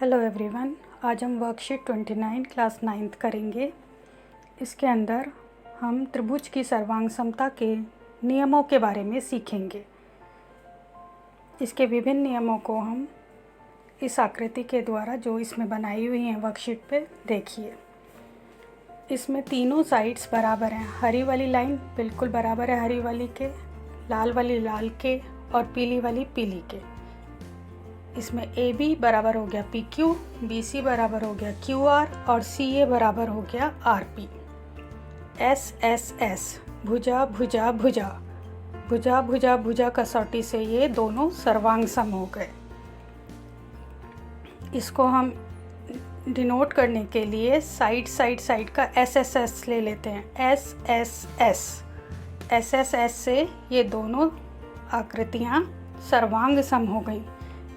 Hello everyone, आज हम worksheet 29 class 9th करेंगे। इसके अंदर हम त्रिभुज की सर्वांग समता के नियमों के बारे में सीखेंगे। इसके विभिन्न नियमों को हम इस आकृति के द्वारा जो इसमें बनाई हुई हैं वर्कशीट पे देखिए। इसमें तीनों साइड्स बराबर हैं। हरी वाली लाइन बिल्कुल बराबर है हरी वाली के, लाल वाली लाल के और पीली वाली पीली के। इसमें AB बराबर हो गया PQ, BC बराबर हो गया QR और CA बराबर हो गया RP। SSS भुजा भुजा भुजा भुजा भुजा भुजा कसौटी से ये दोनों सर्वांग सम हो गए। इसको हम डिनोट करने के लिए साइड का SSS ले लेते हैं। SSS से ये दोनों आकृतियाँ सर्वांग सम हो गई।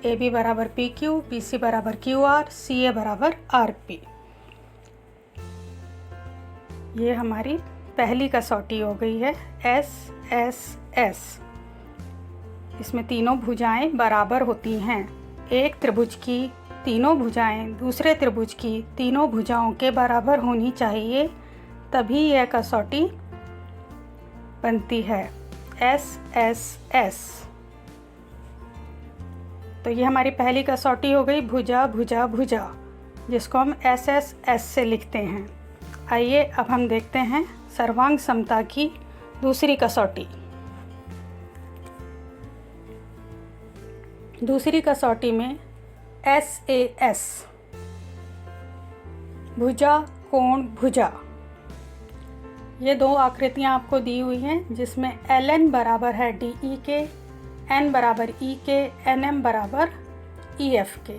AB बराबर PQ, BC बराबर QR, CA बराबर RP। ये हमारी पहली कसौटी हो गई है SSS। इसमें तीनों भुजाएं बराबर होती हैं। एक त्रिभुज की तीनों भुजाएं दूसरे त्रिभुज की तीनों भुजाओं के बराबर होनी चाहिए, तभी यह कसौटी बनती है SSS। तो ये हमारी पहली कसौटी हो गई भुजा भुजा भुजा, जिसको हम SSS से लिखते हैं। आइए अब हम देखते हैं सर्वांग समता की दूसरी कसौटी। दूसरी कसौटी में SAS भुजा कोण भुजा। ये दो आकृतियाँ आपको दी हुई हैं, जिसमें LN बराबर है DE के, N बराबर E के, NM बराबर EF के।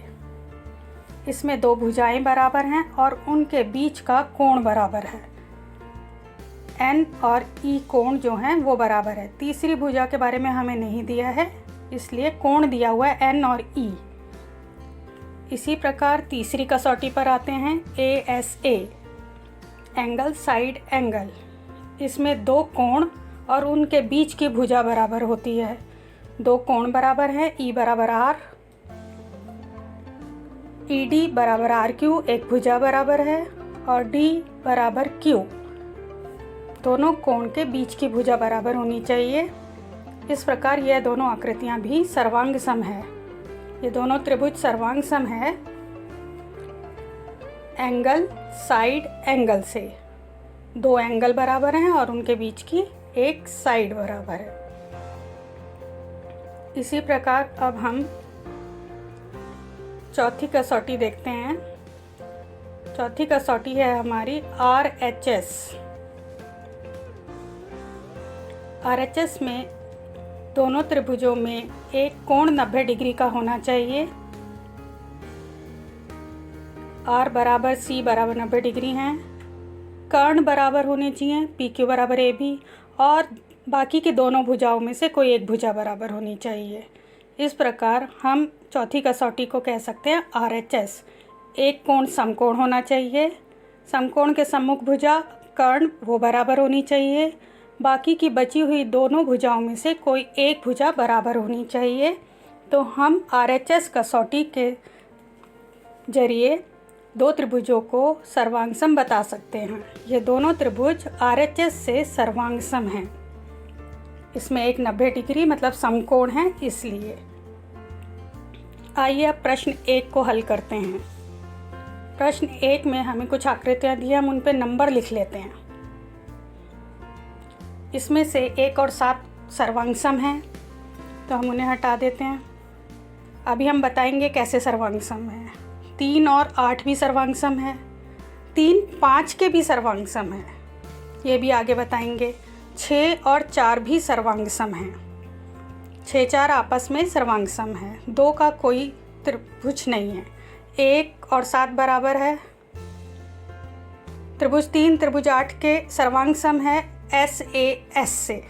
इसमें दो भुजाएं बराबर हैं और उनके बीच का कोण बराबर है। N और E कोण जो हैं वो बराबर है। तीसरी भुजा के बारे में हमें नहीं दिया है, इसलिए कोण दिया हुआ है N और E। इसी प्रकार तीसरी कसौटी पर आते हैं ASA एंगल साइड एंगल। इसमें दो कोण और उनके बीच की भुजा बराबर होती है। दो कोण बराबर हैं, E बराबर R, ED बराबर RQ, एक भुजा बराबर है, और D बराबर Q। दोनों कोण के बीच की भुजा बराबर होनी चाहिए। इस प्रकार यह दोनों आकृतियां भी सर्वांग सम है। ये दोनों त्रिभुज सर्वांग सम है एंगल साइड एंगल से। दो एंगल बराबर हैं और उनके बीच की एक साइड बराबर है। इसी प्रकार अब हम चौथी कसौटी देखते हैं। चौथी कसौटी है हमारी RHS। RHS में दोनों त्रिभुजों में एक कोण 90 डिग्री का होना चाहिए। R बराबर C बराबर 90 डिग्री हैं। कर्ण बराबर होने चाहिए, PQ बराबर AB, और बाकी की दोनों भुजाओं में से कोई एक भुजा बराबर होनी चाहिए। इस प्रकार हम चौथी कसौटी को कह सकते हैं RHS। एक कोण समकोण होना चाहिए, समकोण के सम्मुख भुजा कर्ण वो बराबर होनी चाहिए। बाकी की बची हुई दोनों भुजाओं में से कोई एक भुजा बराबर होनी चाहिए। तो हम RHS कसौटी के जरिए दो त्रिभुजों को सर्वांग सम बता सकते हैं। ये दोनों त्रिभुज RHS से सर्वांग सम हैं। इसमें एक 90 डिग्री मतलब समकोण है इसलिए। आइए अब प्रश्न 1 को हल करते हैं। प्रश्न 1 में हमें कुछ आकृतियाँ दी हैं, हम उन पे नंबर लिख लेते हैं। इसमें से 1 और 7 सर्वांग सम हैं, तो हम उन्हें हटा देते हैं। अभी हम बताएंगे कैसे सर्वांग सम है। 3 और 8 भी सर्वांग सम है। 3 5 के भी सर्वांग सम है, ये भी आगे बताएंगे। 6 और 4 भी सर्वांग सम हैं। 6 4 आपस में सर्वांग सम है। 2 का कोई त्रिभुज नहीं है। 1 और 7 बराबर है। त्रिभुज 3 त्रिभुज 8 के सर्वांग सम है SAS से।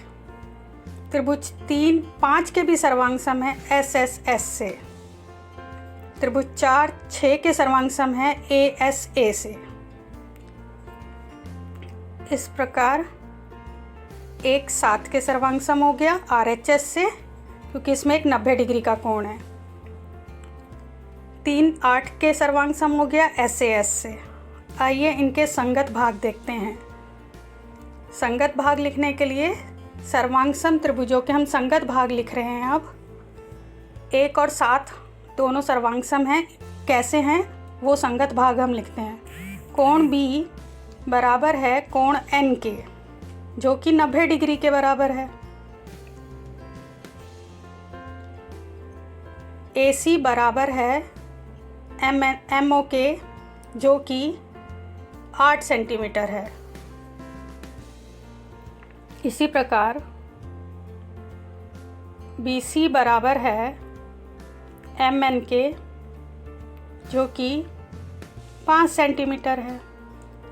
त्रिभुज 3 5 के भी सर्वांग सम है SSS से। त्रिभुज 4 6 के सर्वांग सम है ASA से। इस प्रकार 1 7 के सर्वांग सम हो गया RHS से, क्योंकि इसमें एक 90 डिग्री का कोण है। 3 8 के सर्वांग सम हो गया SAS से। आइए इनके संगत भाग देखते हैं। संगत भाग लिखने के लिए सर्वांग सम त्रिभुजों के हम संगत भाग लिख रहे हैं। अब 1 और 7 दोनों सर्वांग सम हैं, कैसे हैं वो संगत भाग हम लिखते हैं। कोण B बराबर है कोण N के, जो कि 90 डिग्री के बराबर है। AC बराबर है MO के, जो कि 8 सेंटीमीटर है। इसी प्रकार BC बराबर है MN के, जो कि 5 सेंटीमीटर है।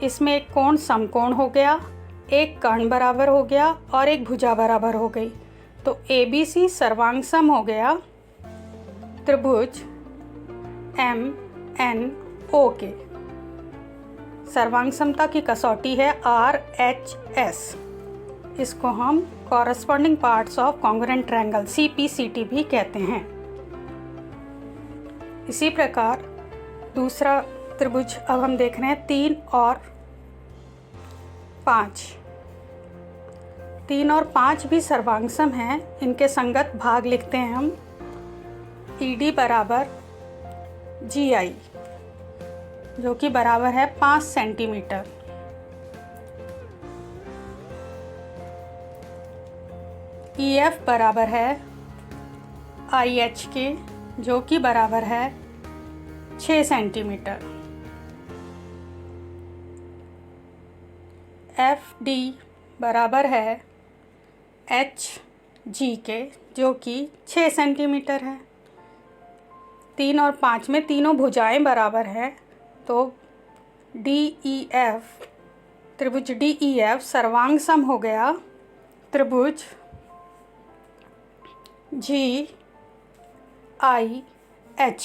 इसमें एक कोण समकोण हो गया, एक कर्ण बराबर हो गया और एक भुजा बराबर हो गई। तो ABC सर्वांग सम हो गया त्रिभुज MNO के। सर्वांग समता की कसौटी है RHS। इसको हम corresponding parts of congruent triangle CPCT भी कहते हैं। इसी प्रकार दूसरा त्रिभुज अब हम देख रहे हैं 3 और 5। 3 और 5 भी सर्वांग सम हैं। इनके संगत भाग लिखते हैं हम। ED बराबर GI, जो कि बराबर है 5 सेंटीमीटर। EF बराबर है IH के, जो कि बराबर है 6 सेंटीमीटर। FD बराबर है HG के, जो कि 6 सेंटीमीटर है। 3 और 5 में तीनों भुजाएं बराबर हैं, तो DEF त्रिभुज DEF सर्वांग सम हो गया त्रिभुज GIH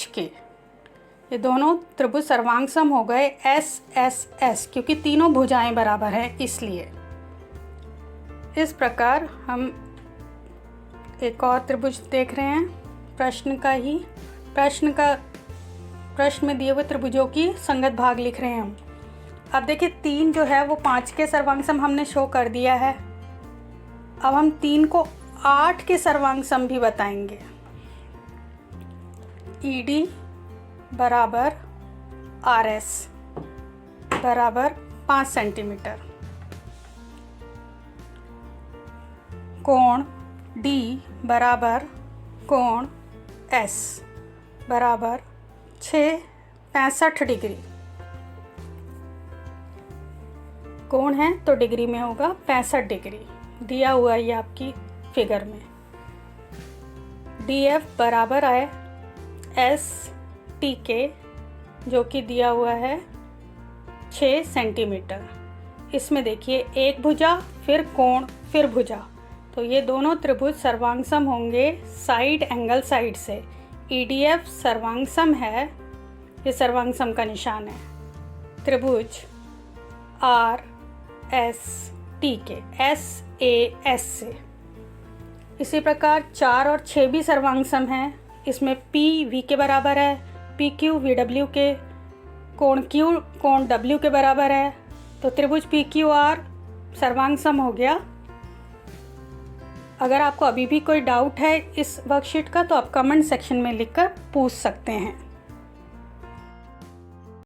के। ये दोनों त्रिभुज सर्वांग सम हो गए SSS, क्योंकि तीनों भुजाएं बराबर हैं इसलिए। इस प्रकार हम एक और त्रिभुज देख रहे हैं। प्रश्न में दिए हुए त्रिभुजों की संगत भाग लिख रहे हैं हम। अब देखिए 3 जो है वो 5 के सर्वांग सम हमने शो कर दिया है। अब हम 3 को 8 के सर्वांग सम भी बताएंगे। ED बराबर RS बराबर 5 सेंटीमीटर। कोण D बराबर कोण S बराबर 65 डिग्री। कोण है तो डिग्री में होगा 65 डिग्री, दिया हुआ है ये आपकी फिगर में। DF बराबर है ST के, जो कि दिया हुआ है 6 सेंटीमीटर। इसमें देखिए एक भुजा, फिर कोण, फिर भुजा, तो ये दोनों त्रिभुज सर्वांग सम होंगे साइड एंगल साइड से। EDF सर्वांग सम है, ये सर्वांग सम का निशान है त्रिभुज RST के SAS से। इसी प्रकार 4 और 6 भी सर्वांग सम हैं। इसमें P V के बराबर है, PQ VW के, कोण Q कोण W के बराबर है, तो त्रिभुज PQR सर्वांग सम हो गया। अगर आपको अभी भी कोई डाउट है इस वर्कशीट का, तो आप कमेंट सेक्शन में लिखकर पूछ सकते हैं।